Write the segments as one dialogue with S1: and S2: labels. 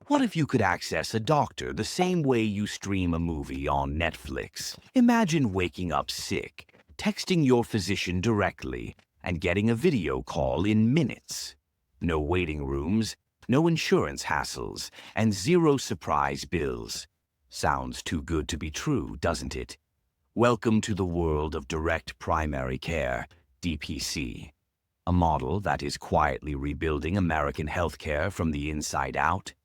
S1: What if you could access a doctor the same way you stream a movie on Netflix? Imagine waking up sick, texting your physician directly, and getting a video call in minutes. No waiting rooms, no insurance hassles, and zero surprise bills. Sounds too good to be true, doesn't it? Welcome to the world of direct primary care, DPC, a model that is quietly rebuilding American healthcare from the inside out.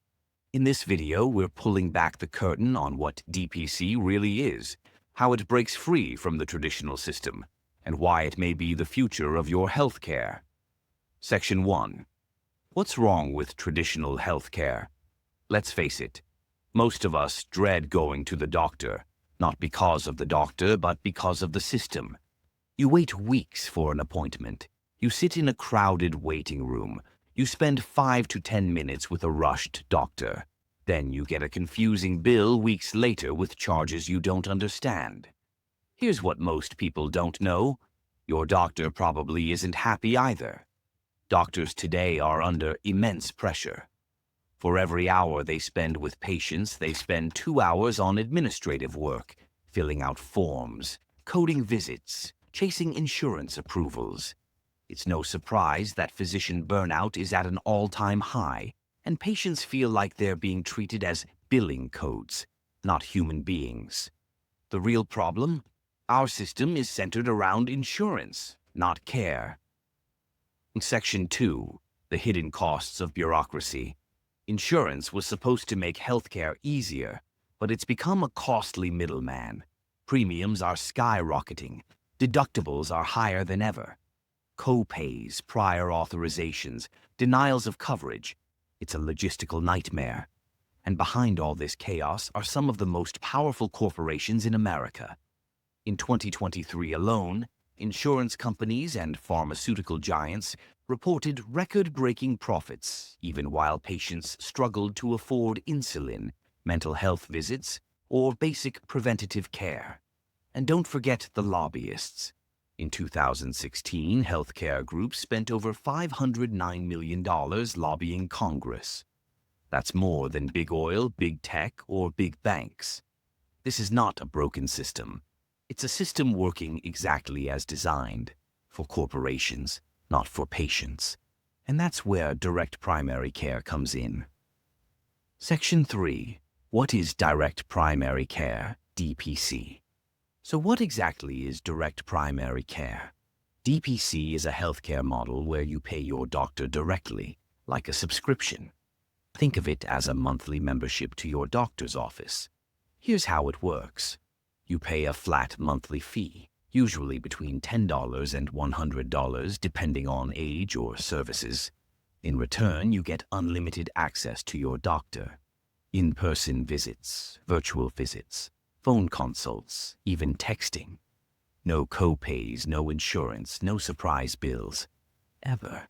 S1: In this video, we're pulling back the curtain on what DPC really is, how it breaks free from the traditional system, and why it may be the future of your healthcare. Section 1. What's wrong with traditional healthcare? Let's face it, most of us dread going to the doctor, not because of the doctor, but because of the system. You wait weeks for an appointment. You sit in a crowded waiting room. You spend 5 to 10 minutes with a rushed doctor. Then you get a confusing bill weeks later with charges you don't understand. Here's what most people don't know. Your doctor probably isn't happy either. Doctors today are under immense pressure. For every hour they spend with patients, they spend 2 hours on administrative work, filling out forms, coding visits, chasing insurance approvals. It's no surprise that physician burnout is at an all-time high, and patients feel like they're being treated as billing codes, not human beings. The real problem? Our system is centered around insurance, not care. In Section 2, the hidden costs of bureaucracy. Insurance was supposed to make healthcare easier, but it's become a costly middleman. Premiums are skyrocketing. Deductibles are higher than ever. Co-pays, prior authorizations, denials of coverage. It's a logistical nightmare. And behind all this chaos are some of the most powerful corporations in America. In 2023 alone, insurance companies and pharmaceutical giants reported record-breaking profits, even while patients struggled to afford insulin, mental health visits, or basic preventative care. And don't forget the lobbyists. In 2016, healthcare groups spent over $509 million lobbying Congress. That's more than big oil, big tech, or big banks. This is not a broken system. It's a system working exactly as designed, for corporations, not for patients. And that's where direct primary care comes in. Section 3. What is direct primary care, DPC? So what exactly is direct primary care? DPC is a healthcare model where you pay your doctor directly, like a subscription. Think of it as a monthly membership to your doctor's office. Here's how it works. You pay a flat monthly fee, usually between $10 and $100 depending on age or services. In return, you get unlimited access to your doctor. In-person visits, virtual visits, phone consults, even texting. No co-pays, no insurance, no surprise bills. Ever.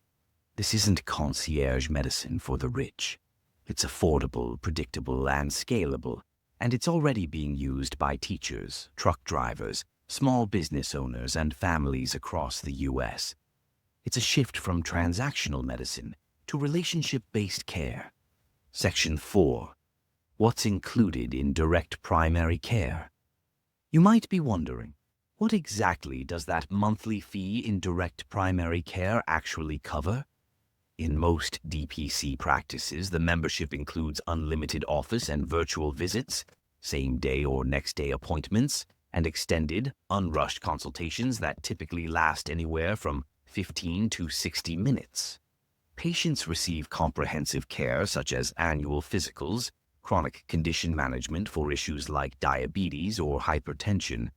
S1: This isn't concierge medicine for the rich. It's affordable, predictable, and scalable, and it's already being used by teachers, truck drivers, small business owners, and families across the U.S. It's a shift from transactional medicine to relationship-based care. Section 4. What's included in direct primary care? You might be wondering, what exactly does that monthly fee in direct primary care actually cover? In most DPC practices, the membership includes unlimited office and virtual visits, same-day or next-day appointments, and extended, unrushed consultations that typically last anywhere from 15 to 60 minutes. Patients receive comprehensive care such as annual physicals, chronic condition management for issues like diabetes or hypertension,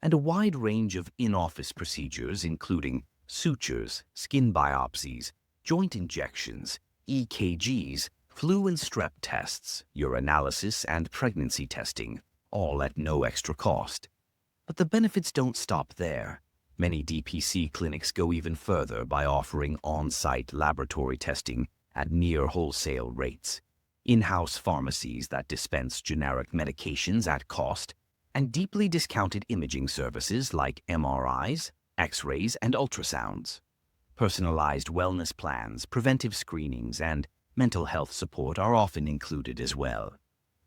S1: and a wide range of in-office procedures including sutures, skin biopsies, joint injections, EKGs, flu and strep tests, urinalysis, and pregnancy testing, all at no extra cost. But the benefits don't stop there. Many DPC clinics go even further by offering on-site laboratory testing at near wholesale rates, in-house pharmacies that dispense generic medications at cost, and deeply discounted imaging services like MRIs, X-rays, and ultrasounds. Personalized wellness plans, preventive screenings, and mental health support are often included as well.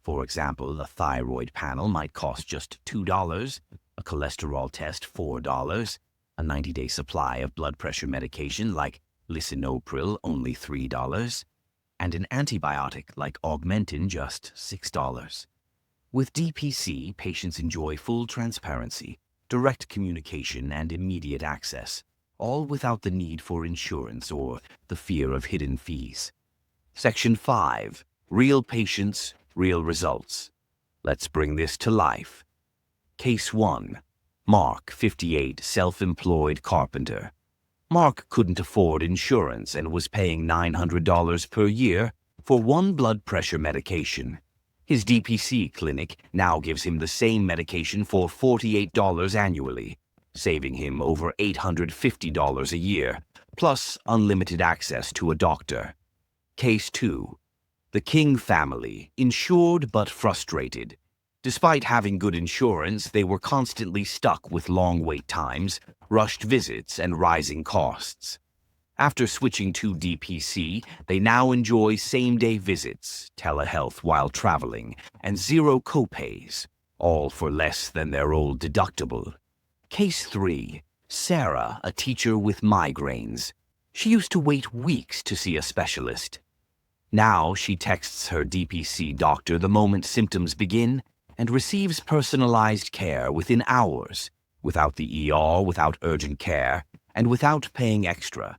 S1: For example, a thyroid panel might cost just $2, a cholesterol test $4, a 90-day supply of blood pressure medication like lisinopril only $3, and an antibiotic like Augmentin just $6. With DPC, patients enjoy full transparency, direct communication, and immediate access, all without the need for insurance or the fear of hidden fees. Section 5. Real patients, real results. Let's bring this to life. Case 1. Mark, 58, self-employed carpenter. Mark couldn't afford insurance and was paying $900 per year for one blood pressure medication. His DPC clinic now gives him the same medication for $48 annually, saving him over $850 a year, plus unlimited access to a doctor. Case 2. The King family, insured but frustrated. Despite having good insurance, they were constantly stuck with long wait times, rushed visits, and rising costs. After switching to DPC, they now enjoy same-day visits, telehealth while traveling, and zero copays, all for less than their old deductible. Case 3. Sarah, a teacher with migraines. She used to wait weeks to see a specialist. Now she texts her DPC doctor the moment symptoms begin and receives personalized care within hours, without the ER, without urgent care, and without paying extra.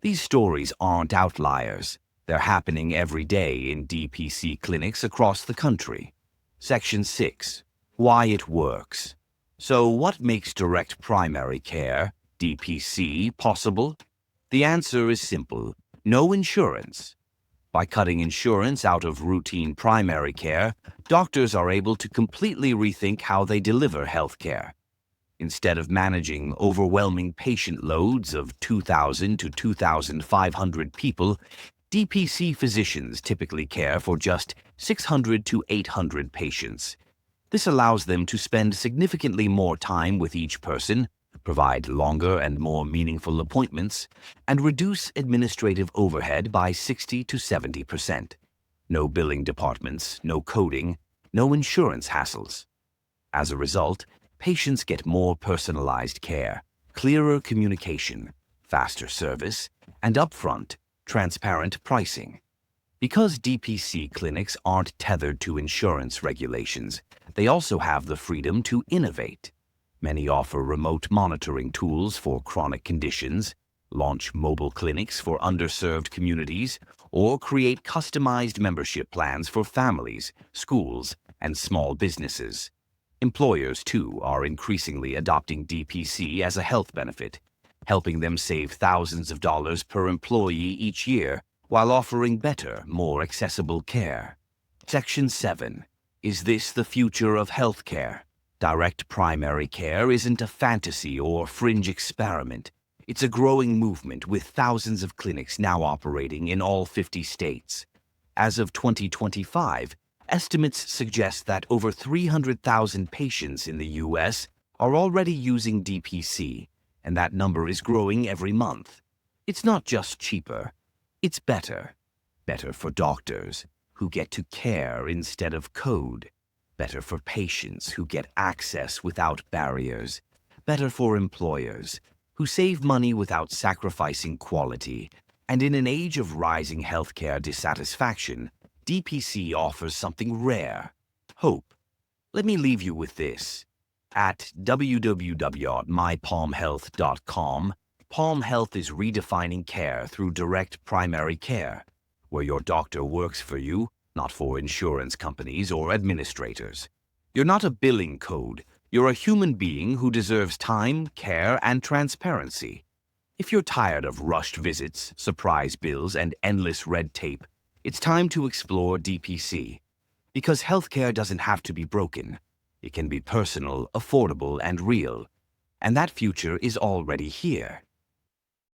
S1: These stories aren't outliers. They're happening every day in DPC clinics across the country. Section 6. Why it works. So what makes direct primary care, DPC, possible? The answer is simple: no insurance. By cutting insurance out of routine primary care, doctors are able to completely rethink how they deliver health care. Instead of managing overwhelming patient loads of 2,000 to 2,500 people, DPC physicians typically care for just 600 to 800 patients. This allows them to spend significantly more time with each person, provide longer and more meaningful appointments, and reduce administrative overhead by 60 to 70%. No billing departments, no coding, no insurance hassles. As a result, patients get more personalized care, clearer communication, faster service, and upfront, transparent pricing. Because DPC clinics aren't tethered to insurance regulations, they also have the freedom to innovate. Many offer remote monitoring tools for chronic conditions, launch mobile clinics for underserved communities, or create customized membership plans for families, schools, and small businesses. Employers, too, are increasingly adopting DPC as a health benefit, helping them save thousands of dollars per employee each year while offering better, more accessible care. Section 7. Is this the future of healthcare? Direct primary care isn't a fantasy or fringe experiment. It's a growing movement with thousands of clinics now operating in all 50 states. As of 2025, estimates suggest that over 300,000 patients in the U.S. are already using DPC, and that number is growing every month. It's not just cheaper, it's better. Better for doctors, who get to care instead of code. Better for patients, who get access without barriers. Better for employers, who save money without sacrificing quality. And in an age of rising healthcare dissatisfaction, DPC offers something rare: hope. Let me leave you with this. At www.mypalmhealth.com, Palm Health is redefining care through direct primary care, where your doctor works for you, not for insurance companies or administrators. You're not a billing code. You're a human being who deserves time, care, and transparency. If you're tired of rushed visits, surprise bills, and endless red tape, it's time to explore DPC. Because healthcare doesn't have to be broken. It can be personal, affordable, and real. And that future is already here.